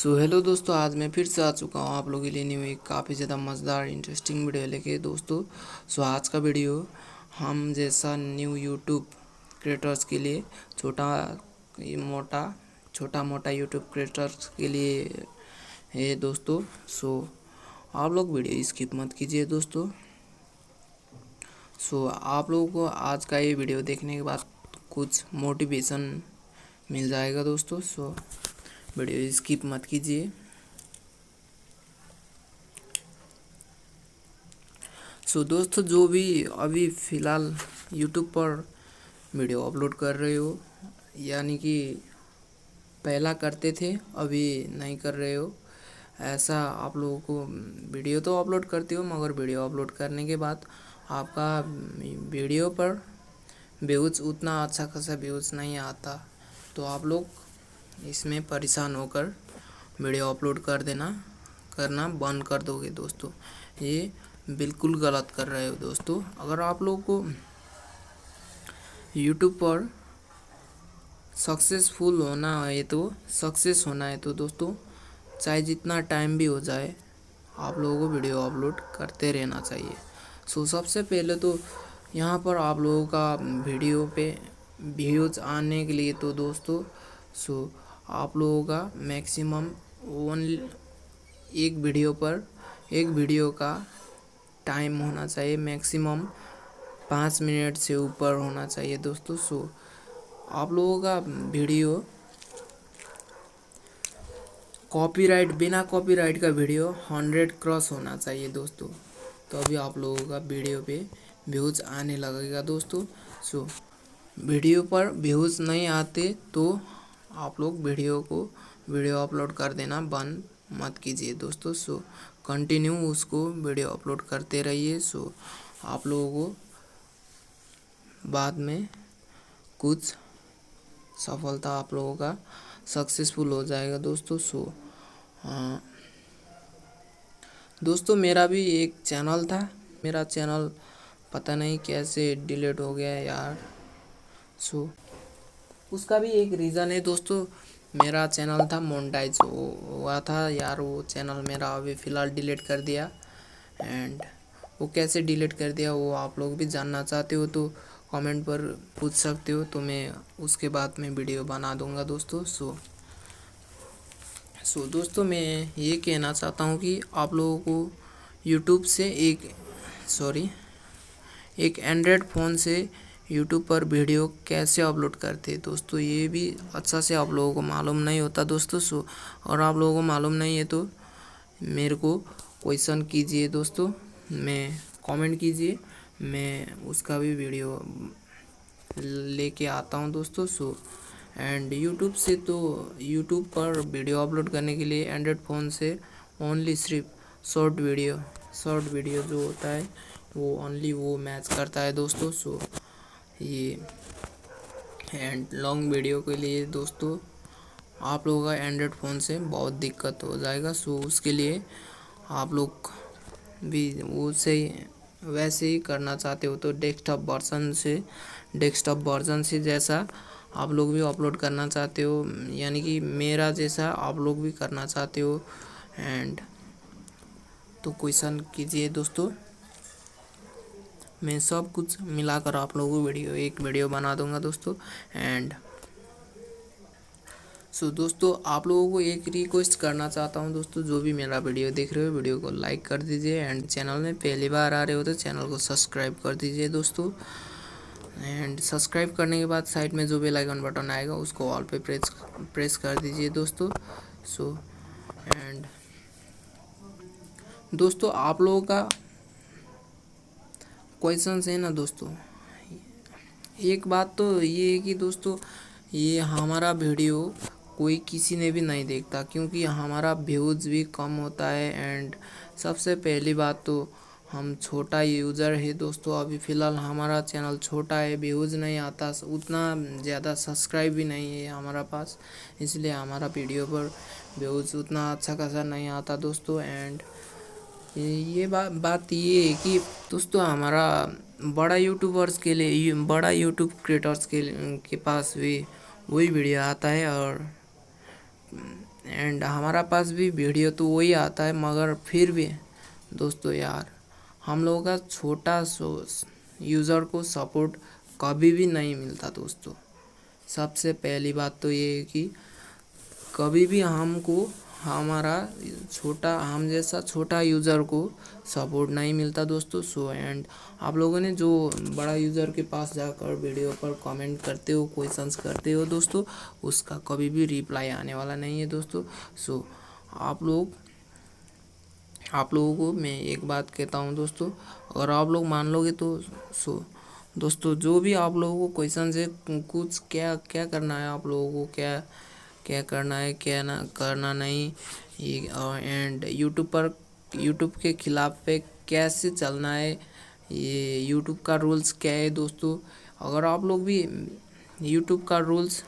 So hello दोस्तों, आज मैं फिर से आ चुका हूँ आप लोगों के लिए न्यू एक काफ़ी ज़्यादा मज़ेदार इंटरेस्टिंग वीडियो लेके दोस्तों। सो आज का वीडियो हम जैसा न्यू यूट्यूब क्रिएटर्स के लिए छोटा मोटा यूट्यूब क्रिएटर्स के लिए है दोस्तों। सो आप लोग वीडियो स्किप मत कीजिए दोस्तों। सो आप लोगों को आज का ये वीडियो देखने के बाद कुछ मोटिवेशन मिल जाएगा दोस्तों। सो वीडियो स्किप मत कीजिए। सो दोस्तों, जो भी अभी फ़िलहाल यूट्यूब पर वीडियो अपलोड कर रहे हो, यानी कि पहला करते थे अभी नहीं कर रहे हो, ऐसा आप लोगों को वीडियो तो अपलोड करते हो, मगर वीडियो अपलोड करने के बाद आपका वीडियो पर व्यूज़ उतना अच्छा खासा व्यूज़ नहीं आता, तो आप लोग इसमें परेशान होकर वीडियो अपलोड करना बंद कर दोगे दोस्तों। ये बिल्कुल गलत कर रहे हो दोस्तों। अगर आप लोगों को यूट्यूब पर सक्सेस होना है तो दोस्तों, चाहे जितना टाइम भी हो जाए, आप लोगों को वीडियो अपलोड करते रहना चाहिए। सो सबसे पहले तो यहाँ पर आप लोगों का वीडियो पे व्यूज़ आने के लिए तो दोस्तों, सो आप लोगों का मैक्सिमम ओनली एक वीडियो का टाइम होना चाहिए, मैक्सिमम 5 मिनट से ऊपर होना चाहिए दोस्तों। सो आप लोगों का वीडियो बिना कॉपीराइट का वीडियो 100 क्रॉस होना चाहिए दोस्तों, तो अभी आप लोगों का वीडियो पे व्यूज़ आने लगेगा दोस्तों। सो वीडियो पर व्यूज़ नहीं आते तो आप लोग वीडियो अपलोड कर देना बंद मत कीजिए दोस्तों। सो कंटिन्यू उसको वीडियो अपलोड करते रहिए। सो आप लोगों को बाद में कुछ सफलता आप लोगों का सक्सेसफुल हो जाएगा दोस्तों। सो दोस्तों, मेरा भी एक चैनल था, मेरा चैनल पता नहीं कैसे डिलीट हो गया है यार। सो उसका भी एक रीज़न है दोस्तों। मेरा चैनल था मोनेटाइज हुआ था यार, वो चैनल मेरा अभी फ़िलहाल डिलीट कर दिया। एंड वो कैसे डिलीट कर दिया वो आप लोग भी जानना चाहते हो तो कमेंट पर पूछ सकते हो, तो मैं उसके बाद में वीडियो बना दूंगा दोस्तों। सो दोस्तों, मैं ये कहना चाहता हूँ कि आप लोगों को यूट्यूब से एक एंड्रॉयड फ़ोन से यूट्यूब पर वीडियो कैसे अपलोड करते हैं दोस्तों, ये भी अच्छा से आप लोगों को मालूम नहीं होता दोस्तों। सो और आप लोगों को मालूम नहीं है तो मेरे को क्वेश्चन कीजिए दोस्तों, मैं कमेंट कीजिए, मैं उसका भी वीडियो लेके आता हूँ दोस्तों। सो एंड यूट्यूब पर वीडियो अपलोड करने के लिए एंड्रॉयड फ़ोन से ओनली सिर्फ शॉर्ट वीडियो जो होता है वो ओनली वो मैच करता है दोस्तों। सो ये एंड लॉन्ग वीडियो के लिए दोस्तों आप लोगों का एंड्रॉयड फ़ोन से बहुत दिक्कत हो जाएगा। सो उसके लिए आप लोग भी वैसे ही करना चाहते हो तो डेस्कटॉप वर्जन से जैसा आप लोग भी अपलोड करना चाहते हो, यानी कि मेरा जैसा आप लोग भी करना चाहते हो, एंड तो क्वेश्चन कीजिए दोस्तों, मैं सब कुछ मिलाकर आप लोगों को एक वीडियो बना दूंगा दोस्तों। एंड सो दोस्तों, आप लोगों को एक रिक्वेस्ट करना चाहता हूं दोस्तों, जो भी मेरा वीडियो देख रहे हो वीडियो को लाइक कर दीजिए, एंड चैनल में पहली बार आ रहे हो तो चैनल को सब्सक्राइब कर दीजिए दोस्तों। एंड सब्सक्राइब करने के बाद साइड में जो बेल आइकन बटन आएगा उसको ऑल पे प्रेस कर दीजिए दोस्तों। सो एंड दोस्तों, आप लोगों का क्वेश्चन है ना दोस्तों, एक बात तो ये है कि दोस्तों ये हमारा वीडियो कोई किसी ने भी नहीं देखता, क्योंकि हमारा व्यूज़ भी कम होता है। एंड सबसे पहली बात तो हम छोटा यूज़र है दोस्तों, अभी फ़िलहाल हमारा चैनल छोटा है, व्यूज़ नहीं आता, उतना ज़्यादा सब्सक्राइब भी नहीं है हमारा पास, इसलिए हमारा वीडियो पर व्यूज़ उतना अच्छा खासा नहीं आता दोस्तों। एंड ये बात ये है कि दोस्तों हमारा बड़ा यूट्यूब क्रिएटर्स के पास भी वही वीडियो आता है, और एंड हमारा पास भी वीडियो तो वही आता है, मगर फिर भी दोस्तों यार हम लोगों का छोटा यूज़र को सपोर्ट कभी भी नहीं मिलता दोस्तों। सबसे पहली बात तो ये है कि कभी भी हमको हमारा हम जैसा छोटा यूज़र को सपोर्ट नहीं मिलता दोस्तों। सो एंड आप लोगों ने जो बड़ा यूज़र के पास जाकर वीडियो पर कमेंट करते हो, क्वेश्चंस करते हो दोस्तों, उसका कभी भी रिप्लाई आने वाला नहीं है दोस्तों। सो आप लोगों को मैं एक बात कहता हूँ दोस्तों, अगर आप लोग मान लोगे तो दोस्तों जो भी आप लोगों को क्वेश्चन है, कुछ क्या क्या करना है आप लोगों को, क्या क्या करना है, क्या ना करना नहीं, एंड यूट्यूब के खिलाफ पे कैसे चलना है, ये यूट्यूब का रूल्स क्या है दोस्तों। अगर आप लोग भी यूट्यूब का रूल्स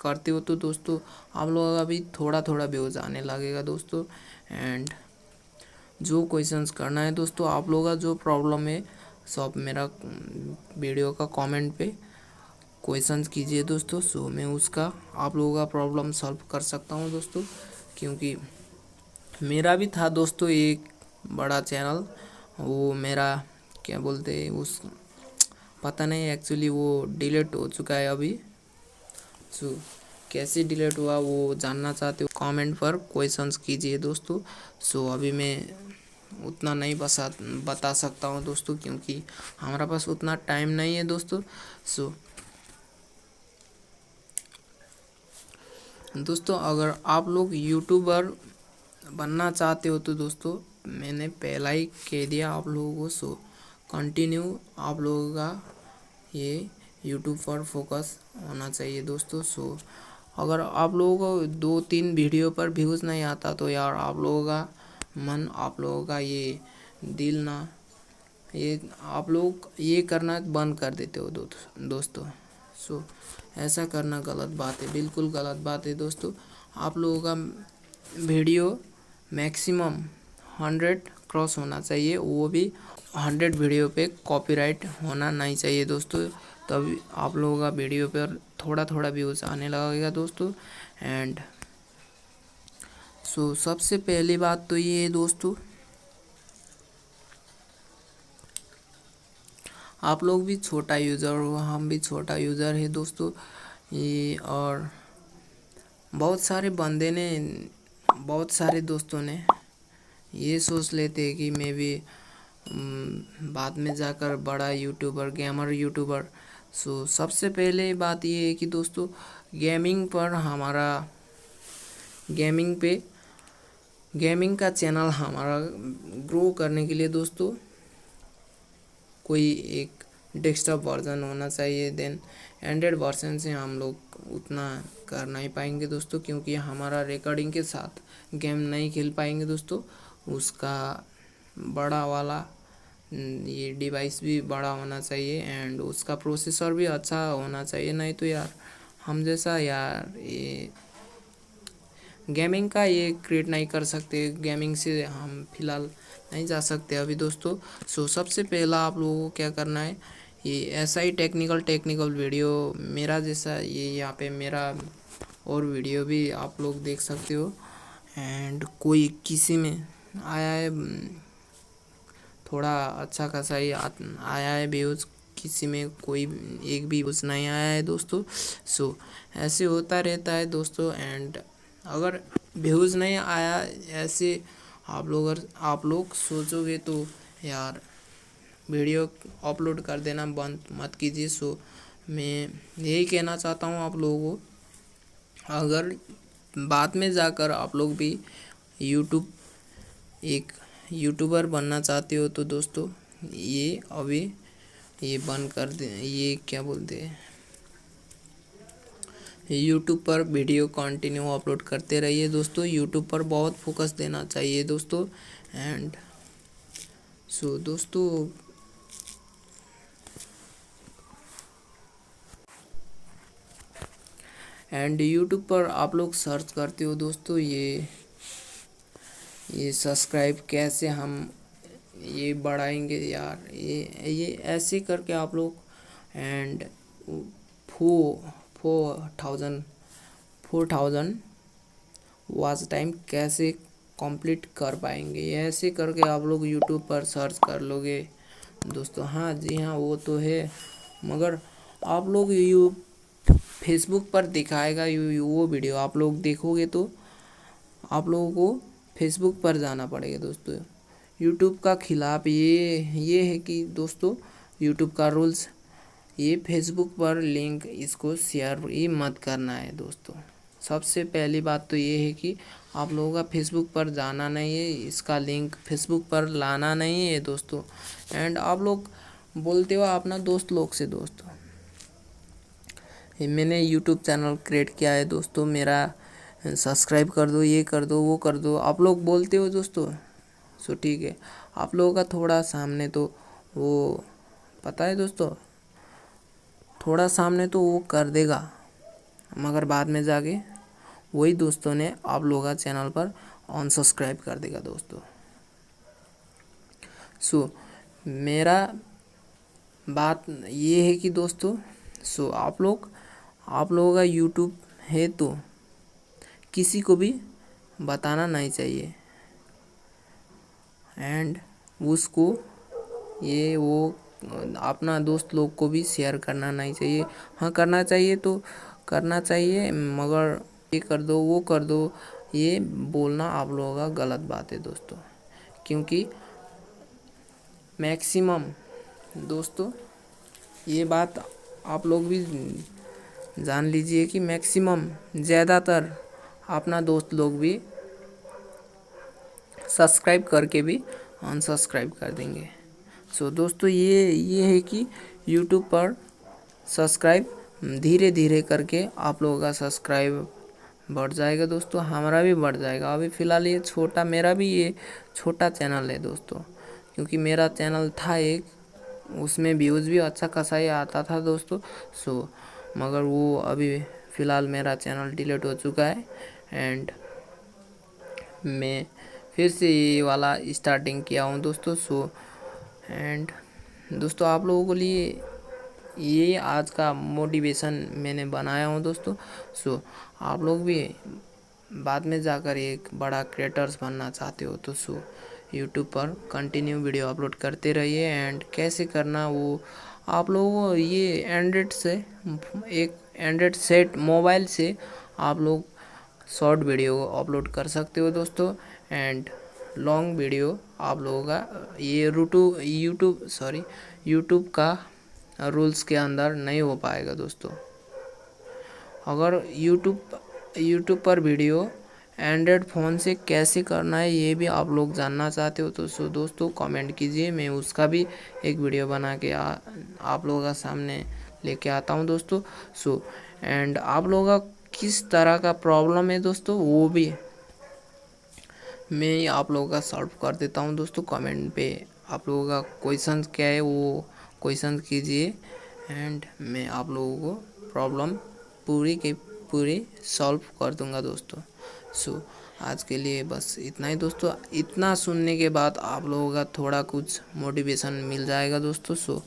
करते हो तो दोस्तों आप लोगों का भी थोड़ा थोड़ा व्यूज आने लगेगा दोस्तों। एंड जो क्वेश्चंस करना है दोस्तों, आप लोगों का जो प्रॉब्लम है सब मेरा वीडियो का कमेंट पे क्वेश्चंस कीजिए दोस्तों। सो मैं उसका आप लोगों का प्रॉब्लम सॉल्व कर सकता हूँ दोस्तों, क्योंकि मेरा भी था दोस्तों एक बड़ा चैनल, वो मेरा क्या बोलते हैं उस पता नहीं एक्चुअली, वो डिलीट हो चुका है अभी। सो कैसे डिलीट हुआ वो जानना चाहते हो कमेंट पर क्वेश्चंस कीजिए दोस्तों। सो अभी मैं उतना नहीं बता सकता हूँ दोस्तों, क्योंकि हमारा पास उतना टाइम नहीं है दोस्तों। सो दोस्तों अगर आप लोग यूट्यूबर बनना चाहते हो तो दोस्तों मैंने पहला ही कह दिया आप लोगों को। सो कंटिन्यू आप लोगों का ये यूट्यूब पर फोकस होना चाहिए दोस्तों। सो अगर आप लोगों को 2-3 वीडियो पर व्यूज़ नहीं आता तो यार आप लोगों का मन, आप लोगों का ये दिल ना, ये आप लोग ये करना बंद कर देते हो दोस्तों। सो ऐसा करना गलत बात है, बिल्कुल गलत बात है दोस्तों। आप लोगों का वीडियो मैक्सिमम 100 क्रॉस होना चाहिए, वो भी 100 वीडियो पे कॉपीराइट होना नहीं चाहिए दोस्तों, तभी आप लोगों का वीडियो पर थोड़ा थोड़ा व्यूज़ आने लगेगा दोस्तों। एंड सो सबसे पहली बात तो ये है दोस्तों, आप लोग भी छोटा यूज़र हो, हम भी छोटा यूज़र है दोस्तों ये, और बहुत सारे बंदे ने, बहुत सारे दोस्तों ने ये सोच लेते हैं कि मैं भी बाद में जाकर बड़ा यूट्यूबर, गेमर यूट्यूबर। सो सबसे पहले बात ये है कि दोस्तों गेमिंग पर हमारा गेमिंग का चैनल हमारा ग्रो करने के लिए दोस्तों कोई एक डेस्कटॉप वर्जन होना चाहिए। देन एंड्रॉयड वर्जन से हम लोग उतना कर नहीं पाएंगे दोस्तों, क्योंकि हमारा रिकॉर्डिंग के साथ गेम नहीं खेल पाएंगे दोस्तों। उसका बड़ा वाला ये डिवाइस भी बड़ा होना चाहिए, एंड उसका प्रोसेसर भी अच्छा होना चाहिए, नहीं तो यार हम जैसा यार ये गेमिंग का ये क्रिएट नहीं कर सकते, गेमिंग से हम फिलहाल नहीं जा सकते अभी दोस्तों। सो सबसे पहला आप लोगों को क्या करना है, ये ऐसा ही टेक्निकल वीडियो मेरा जैसा ये यहाँ पे मेरा और वीडियो भी आप लोग देख सकते हो। एंड कोई किसी में आया है थोड़ा अच्छा खासा ही आया है व्यूज़, किसी में कोई एक भी व्यूज़ नहीं आया है दोस्तों। सो ऐसे होता रहता है दोस्तों। एंड अगर व्यूज़ नहीं आया ऐसे आप लोग सोचोगे तो यार वीडियो अपलोड कर देना बंद मत कीजिए। सो मैं यही कहना चाहता हूँ आप लोगों को, अगर बाद में जाकर आप लोग भी एक यूट्यूबर बनना चाहते हो तो दोस्तों ये अभी ये बंद कर दे, ये क्या बोलते हैं, यूट्यूब पर वीडियो कंटिन्यू अपलोड करते रहिए दोस्तों। यूट्यूब पर बहुत फोकस देना चाहिए दोस्तों। एंड सो दोस्तों यूट्यूब पर आप लोग सर्च करते हो दोस्तों ये सब्सक्राइब कैसे हम ये बढ़ाएंगे यार, ये ऐसे करके आप लोग एंड 4,000 वॉच टाइम कैसे कंप्लीट कर पाएंगे। ऐसे करके आप लोग यूट्यूब पर सर्च कर लोगे दोस्तों। हाँ जी हाँ, वो तो है, मगर आप लोग फेसबुक पर दिखाएगा वो वीडियो आप लोग देखोगे तो आप लोगों को फेसबुक पर जाना पड़ेगा दोस्तों। यूट्यूब का खिलाफ ये है कि दोस्तों, यूट्यूब का रूल्स ये फेसबुक पर लिंक इसको शेयर ही मत करना है दोस्तों। सबसे पहली बात तो ये है कि आप लोगों का फेसबुक पर जाना नहीं है, इसका लिंक फेसबुक पर लाना नहीं है दोस्तों। एंड आप लोग बोलते हो अपना दोस्त लोग से दोस्तों, मैंने यूट्यूब चैनल क्रिएट किया है दोस्तों, मेरा सब्सक्राइब कर दो, ये कर दो, वो कर दो, आप लोग बोलते हो दोस्तों। सो ठीक है, आप लोगों का थोड़ा सामने तो वो पता है दोस्तों, थोड़ा सामने तो वो कर देगा, मगर बाद में जाके वही दोस्तों ने आप लोगों का चैनल पर अनसब्सक्राइब कर देगा दोस्तों। सो मेरा बात ये है कि दोस्तों, आप लोगों का यूट्यूब है तो किसी को भी बताना नहीं चाहिए। एंड उसको ये वो अपना दोस्त लोग को भी शेयर करना नहीं चाहिए। हाँ करना चाहिए तो करना चाहिए, मगर ये कर दो, वो कर दो, ये बोलना आप लोगों का गलत बात है दोस्तों। क्योंकि मैक्सिमम दोस्तों, ये बात आप लोग भी जान लीजिए कि मैक्सिमम ज़्यादातर अपना दोस्त लोग भी सब्सक्राइब करके भी अनसब्सक्राइब कर देंगे। सो दोस्तों, ये है कि यूट्यूब पर सब्सक्राइब धीरे धीरे करके आप लोगों का सब्सक्राइब बढ़ जाएगा दोस्तों, हमारा भी बढ़ जाएगा। अभी फ़िलहाल ये छोटा, मेरा भी ये छोटा चैनल है दोस्तों, क्योंकि मेरा चैनल था एक, उसमें व्यूज़ भी अच्छा खासा ही आता था दोस्तों। सो मगर वो अभी फ़िलहाल मेरा चैनल डिलीट हो चुका है एंड मैं फिर से ये वाला स्टार्टिंग किया हूँ दोस्तों। सो एंड दोस्तों, आप लोगों के लिए ये आज का मोटिवेशन मैंने बनाया हूँ दोस्तों। सो आप लोग भी बाद में जाकर एक बड़ा क्रिएटर्स बनना चाहते हो तो यूट्यूब पर कंटिन्यू वीडियो अपलोड करते रहिए। एंड कैसे करना वो आप लोगों को ये एक एंड्रॉयड सेट मोबाइल से आप लोग शॉर्ट वीडियो अपलोड कर सकते हो दोस्तों। एंड लॉन्ग वीडियो आप लोगों का ये यूट्यूब का रूल्स के अंदर नहीं हो पाएगा दोस्तों। अगर यूट्यूब पर वीडियो एंड्रॉयड फ़ोन से कैसे करना है ये भी आप लोग जानना चाहते हो तो दोस्तों कमेंट कीजिए, मैं उसका भी एक वीडियो बना के आप लोगों का सामने लेके आता हूँ दोस्तों। एंड आप लोगों का किस तरह का प्रॉब्लम है दोस्तों, वो भी मैं आप लोगों का सॉल्व कर देता हूँ दोस्तों। कमेंट पे आप लोगों का क्वेश्चन क्या है वो क्वेश्चन कीजिए एंड मैं आप लोगों को प्रॉब्लम पूरी की पूरी सॉल्व कर दूंगा दोस्तों। आज के लिए बस इतना ही दोस्तों। इतना सुनने के बाद आप लोगों का थोड़ा कुछ मोटिवेशन मिल जाएगा दोस्तों।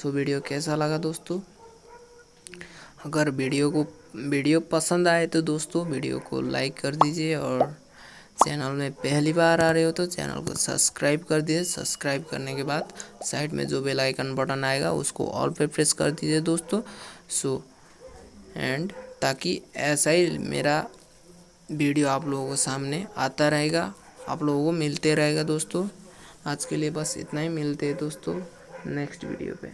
वीडियो कैसा लगा दोस्तों? अगर वीडियो पसंद आए तो दोस्तों वीडियो को लाइक कर दीजिए, और चैनल में पहली बार आ रहे हो तो चैनल को सब्सक्राइब कर दीजिए। सब्सक्राइब करने के बाद साइड में जो बेल आइकन बटन आएगा उसको ऑल पे प्रेस कर दीजिए दोस्तों। एंड ताकि ऐसा ही मेरा वीडियो आप लोगों के सामने आता रहेगा, आप लोगों को मिलते रहेगा दोस्तों। आज के लिए बस इतना ही, मिलते हैं दोस्तों नेक्स्ट वीडियो पे।